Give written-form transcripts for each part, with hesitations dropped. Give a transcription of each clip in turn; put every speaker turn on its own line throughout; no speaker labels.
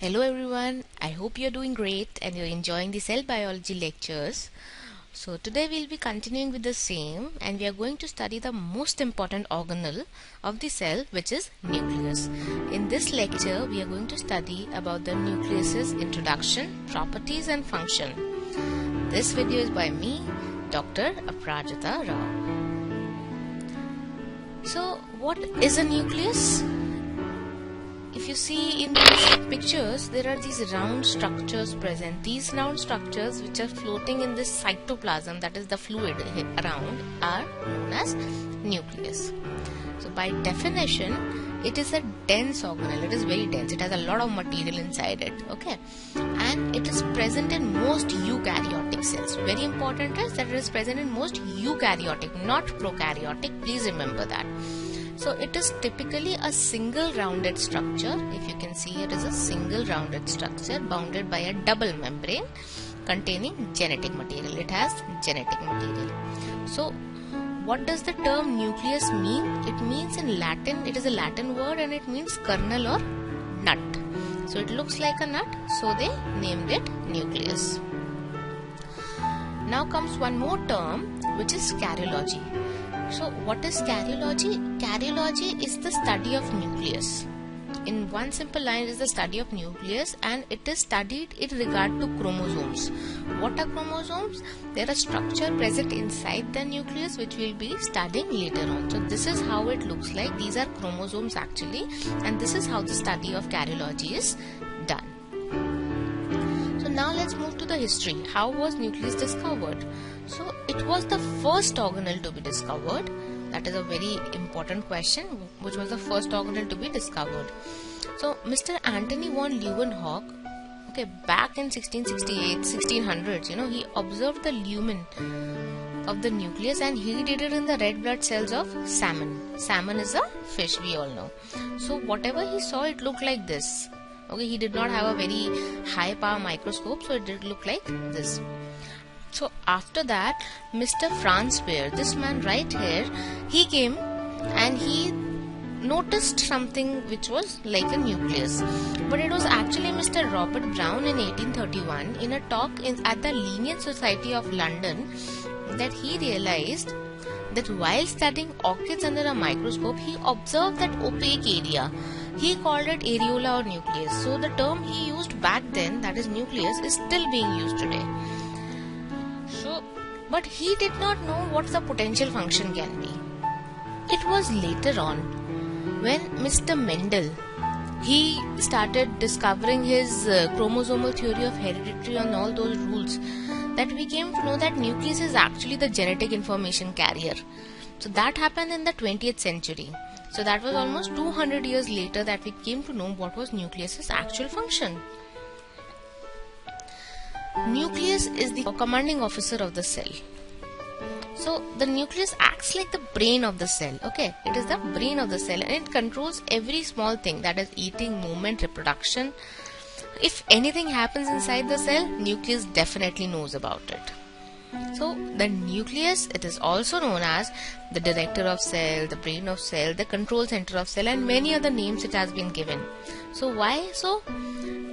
Hello everyone, I hope you're doing great and you're enjoying the cell biology lectures. So today we'll be continuing with the same and we are going to study the most important organelle of the cell, which is nucleus. In this lecture we are going to study about the nucleus's introduction, properties and function. This video is by me, Dr. Aprajita Rao. So what is a nucleus? If you see in these pictures, there are these round structures present. These round structures which are floating in this cytoplasm, that is the fluid around, are known as nucleus. So by definition, it is a dense organelle. It is very dense. It has a lot of material inside it. Okay, and it is present in most eukaryotic cells. Very important is that it is present in most eukaryotic, not prokaryotic. Please remember that. So it is typically a single rounded structure. If you can see, it is a single rounded structure bounded by a double membrane containing genetic material. It has genetic material. So what does the term nucleus mean? It means in Latin, it is a Latin word and it means kernel or nut. So it looks like a nut, so they named it nucleus. Now comes one more term, which is karyology. So what is karyology? Karyology is the study of nucleus. In one simple line, it is the study of nucleus and it is studied in regard to chromosomes. What are chromosomes? They are a structure present inside the nucleus which we will be studying later on. So this is how it looks like. These are chromosomes actually, and this is how the study of karyology is done. So now let's move to the history. How was nucleus discovered? So it was the first organelle to be discovered. That is a very important question. Which was the first organelle to be discovered? So Mr. Antony von Leeuwenhoek, back in 1600s, he observed the lumen of the nucleus and he did it in the red blood cells of salmon. Salmon is a fish, we all know. So whatever he saw, it looked like this. He did not have a very high power microscope, so it did look like this. So after that, Mr. Franz Baer, this man right here, he came and he noticed something which was like a nucleus. But it was actually Mr. Robert Brown in 1831 in a talk at the Linnean Society of London that he realized that while studying orchids under a microscope, he observed that opaque area. He called it areola or nucleus. So the term he used back then, that is nucleus, is still being used today. But he did not know what the potential function can be. It was later on when Mr. Mendel, he started discovering his chromosomal theory of heredity and all those rules, that we came to know that nucleus is actually the genetic information carrier. So that happened in the 20th century. So that was almost 200 years later that we came to know what was nucleus's actual function. Nucleus is the commanding officer of the cell. So the nucleus acts like the brain of the cell. It is the brain of the cell and it controls every small thing, that is eating, movement, reproduction. If anything happens inside the cell, nucleus definitely knows about it. So the nucleus, it is also known as the director of cell, the brain of cell, the control center of cell, and many other names it has been given. So why so?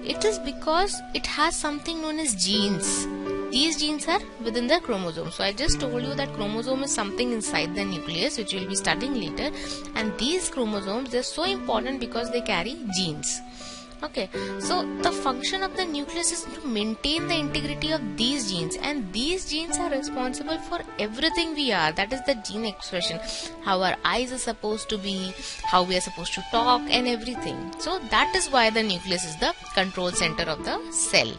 It is because it has something known as genes. These genes are within the chromosome. So I just told you that chromosome is something inside the nucleus which we will be studying later, and these chromosomes, they are so important because they carry genes. So the function of the nucleus is to maintain the integrity of these genes, and these genes are responsible for everything we are. That is the gene expression, how our eyes are supposed to be, how we are supposed to talk and everything. So that is why the nucleus is the control center of the cell.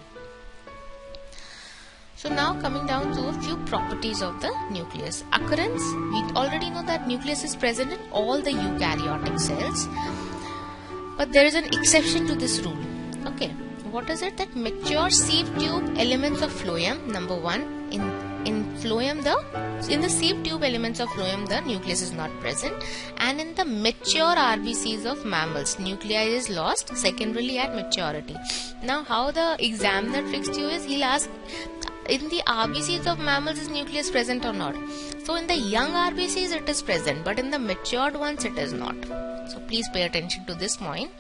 So now coming down to a few properties of the nucleus. Occurrence, we already know that nucleus is present in all the eukaryotic cells. But there is an exception to this rule. What is it? That mature sieve tube elements of phloem, number one, in phloem, in the sieve tube elements of phloem, the nucleus is not present, and in the mature RBCs of mammals, nuclei is lost secondarily at maturity. Now, how the examiner tricks you is, he'll ask, in the RBCs of mammals is nucleus present or not? So in the young RBCs it is present, but in the matured ones it is not. So please pay attention to this point.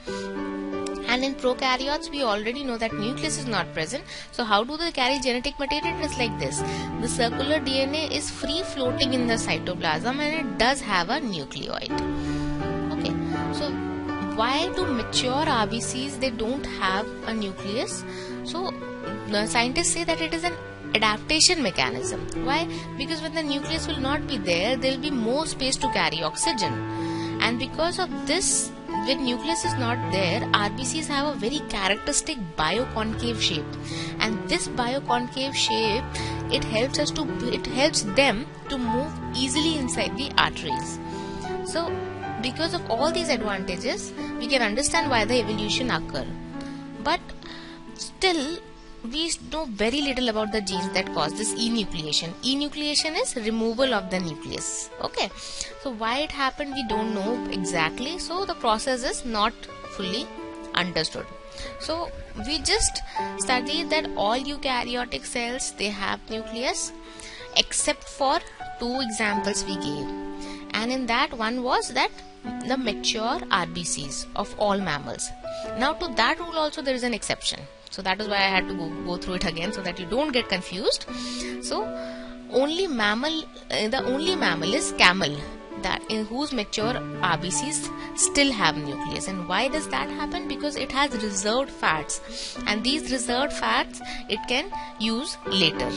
And in prokaryotes, we already know that nucleus is not present. So how do they carry genetic material? It is like this. The circular DNA is free floating in the cytoplasm and it does have a nucleoid. Okay, so why do mature RBCs, they don't have a nucleus? So the scientists say that it is an adaptation mechanism. Why? Because when the nucleus will not be there, there will be more space to carry oxygen. And because of this, when nucleus is not there, RBCs have a very characteristic bioconcave shape. And this bioconcave shape, it helps them to move easily inside the arteries. So because of all these advantages, we can understand why the evolution occurred. But still, we know very little about the genes that cause this enucleation. Enucleation is removal of the nucleus. Okay, so why it happened, we don't know exactly. So the process is not fully understood. So we just studied that all eukaryotic cells, they have nucleus, except for two examples we gave. And in that, one was that the mature RBCs of all mammals. Now to that rule also there is an exception. So that is why I had to go through it again so that you don't get confused. So the only mammal is camel, that in whose mature RBCs still have nucleus. And why does that happen? Because it has reserved fats, and these reserved fats it can use later.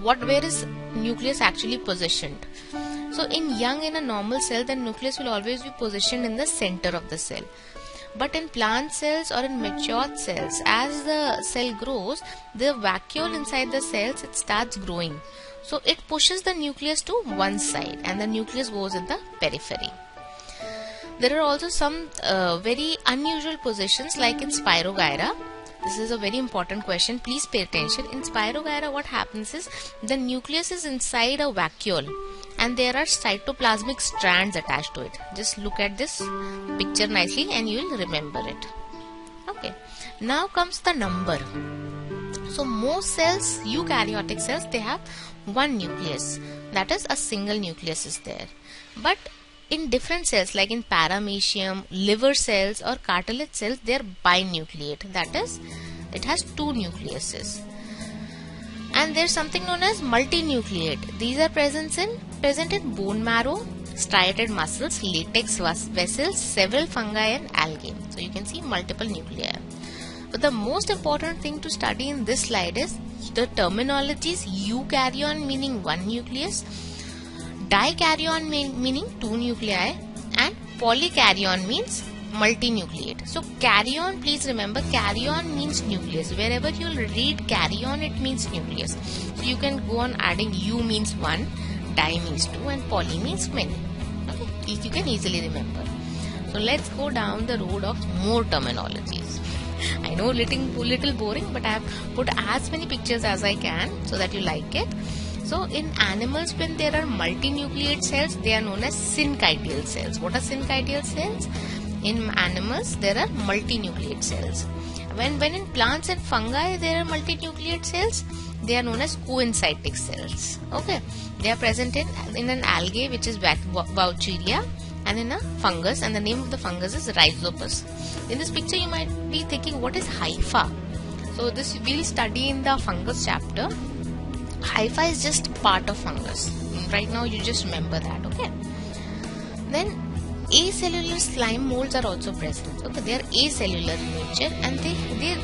Where is nucleus actually positioned? So in a normal cell, the nucleus will always be positioned in the center of the cell. But in plant cells or in matured cells, as the cell grows, the vacuole inside the cells, it starts growing. So it pushes the nucleus to one side and the nucleus goes in the periphery. There are also some very unusual positions like in Spirogyra. This is a very important question. Please pay attention. In Spirogyra, what happens is the nucleus is inside a vacuole and there are cytoplasmic strands attached to it. Just look at this picture nicely and you will remember it. Okay. Now comes the number. So most cells, eukaryotic cells, they have one nucleus. That is, a single nucleus is there. But in different cells like in paramecium, liver cells or cartilage cells, they are binucleate. That is, it has two nucleuses. And there is something known as multinucleate. These are present in bone marrow, striated muscles, latex vessels, several fungi and algae. So you can see multiple nuclei. But the most important thing to study in this slide is the terminologies: eukaryon meaning one nucleus, dikaryon meaning two nuclei, and polykaryon means multinucleate. So karyon, please remember, karyon means nucleus. Wherever you will read karyon, it means nucleus. So you can go on adding u means one, di means two, and poly means many. Okay, you can easily remember. So let's go down the road of more terminologies. I know little boring, but I have put as many pictures as I can so that you like it. So in animals, when there are multinucleate cells, they are known as syncytial cells. What are syncytial cells? In animals, there are multinucleate cells. When in plants and fungi, there are multinucleate cells, they are known as coencytic cells. Okay, they are present in an algae, which is Vaucheria, and in a fungus, and the name of the fungus is Rhizopus. In this picture, you might be thinking, what is hypha? So this we'll study in the fungus chapter. Hypha is just part of fungus. Right now, you just remember that. Okay. Then acellular slime molds are also present. Okay, they are acellular in nature, and they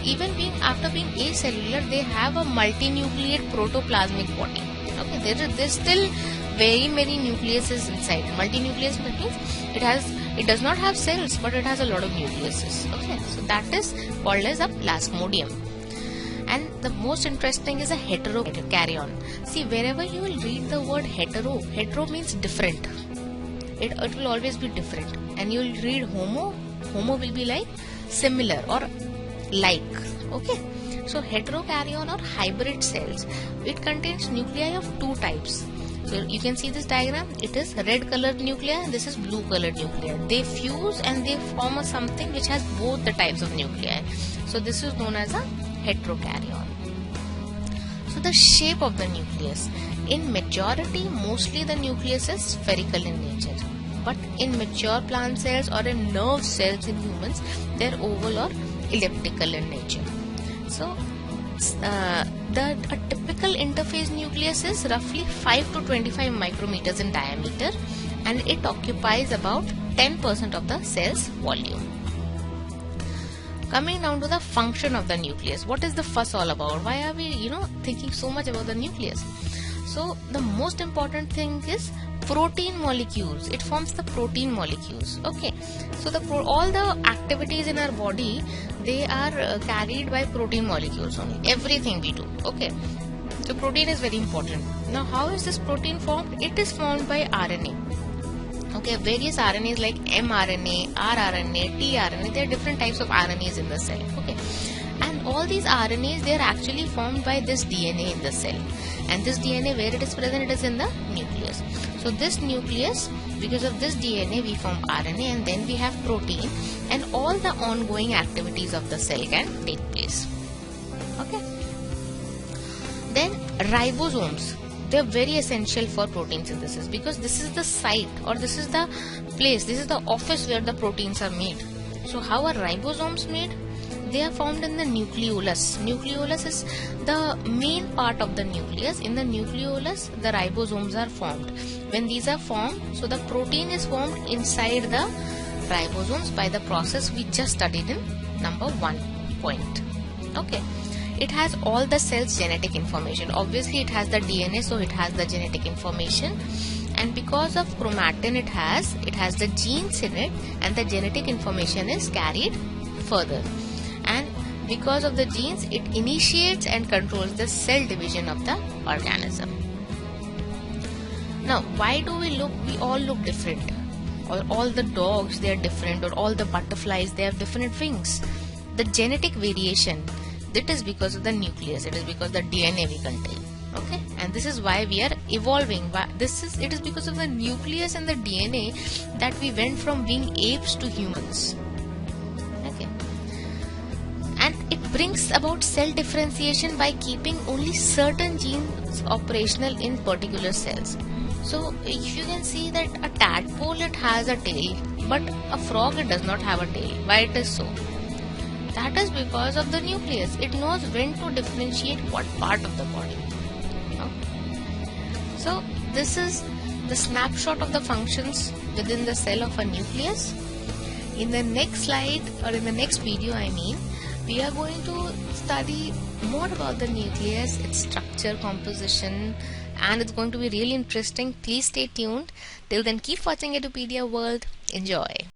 even after being acellular, they have a multinucleate protoplasmic body. Okay, there's still very many nucleuses inside. Multinucleus means it does not have cells, but it has a lot of nucleuses. Okay, so that is called as a plasmodium. And the most interesting is a heterokaryon. See, wherever you will read the word hetero means different. It will always be different. And you will read homo will be like similar or like. Okay, so heterokaryon or hybrid cells, it contains nuclei of two types. So you can see this diagram. It is red colored nuclei and this is blue colored nuclei. They fuse and they form something which has both the types of nuclei. So this is known as a heterokaryon. So the shape of the nucleus. In majority, mostly the nucleus is spherical in nature. but in mature plant cells or in nerve cells in humans, they're oval or elliptical in nature. So a typical interphase nucleus is roughly 5 to 25 micrometers in diameter, and it occupies about 10% of the cell's volume. Coming down to the function of the nucleus, what is the fuss all about? Why are we thinking so much about the nucleus? So the most important thing is protein molecules. It forms the protein molecules. Okay, so all the activities in our body, they are carried by protein molecules only. Everything we do. Okay, so protein is very important. Now, how is this protein formed? It is formed by RNA. Okay, various RNAs like mRNA, rRNA, tRNA. There are different types of RNAs in the cell. Okay, and all these RNAs, they are actually formed by this DNA in the cell. And this DNA, where it is present, it is in the nucleus. So this nucleus, because of this DNA, we form RNA, and then we have protein, and all the ongoing activities of the cell can take place. Okay. Then ribosomes, they are very essential for protein synthesis, because this is the site, or this is the place, this is the office where the proteins are made. So how are ribosomes made? They are formed in the nucleolus. Nucleolus is the main part of the nucleus. In the nucleolus, the ribosomes are formed. When these are formed, so the protein is formed inside the ribosomes by the process we just studied in number 1 point. Okay. It has all the cell's genetic information. Obviously, it has the DNA, so it has the genetic information. And because of chromatin it has the genes in it, and the genetic information is carried further. And because of the genes, it initiates and controls the cell division of the organism. Now, why do we all look different? Or all the dogs, they are different, or all the butterflies, they have different wings. The genetic variation, that is because of the nucleus, it is because of the DNA we contain. Okay, and this is why we are evolving. It is because of the nucleus and the DNA that we went from being apes to humans. Okay, and it brings about cell differentiation by keeping only certain genes operational in particular cells. So if you can see that a tadpole, it has a tail, but a frog, it does not have a tail. Why it is so? That is because of the nucleus. It knows when to differentiate what part of the body. So this is the snapshot of the functions within the cell of a nucleus. In the next slide, or in the next video we are going to study more about the nucleus, its structure, composition, and it's going to be really interesting. Please stay tuned. Till then, keep watching Edupedia World. Enjoy.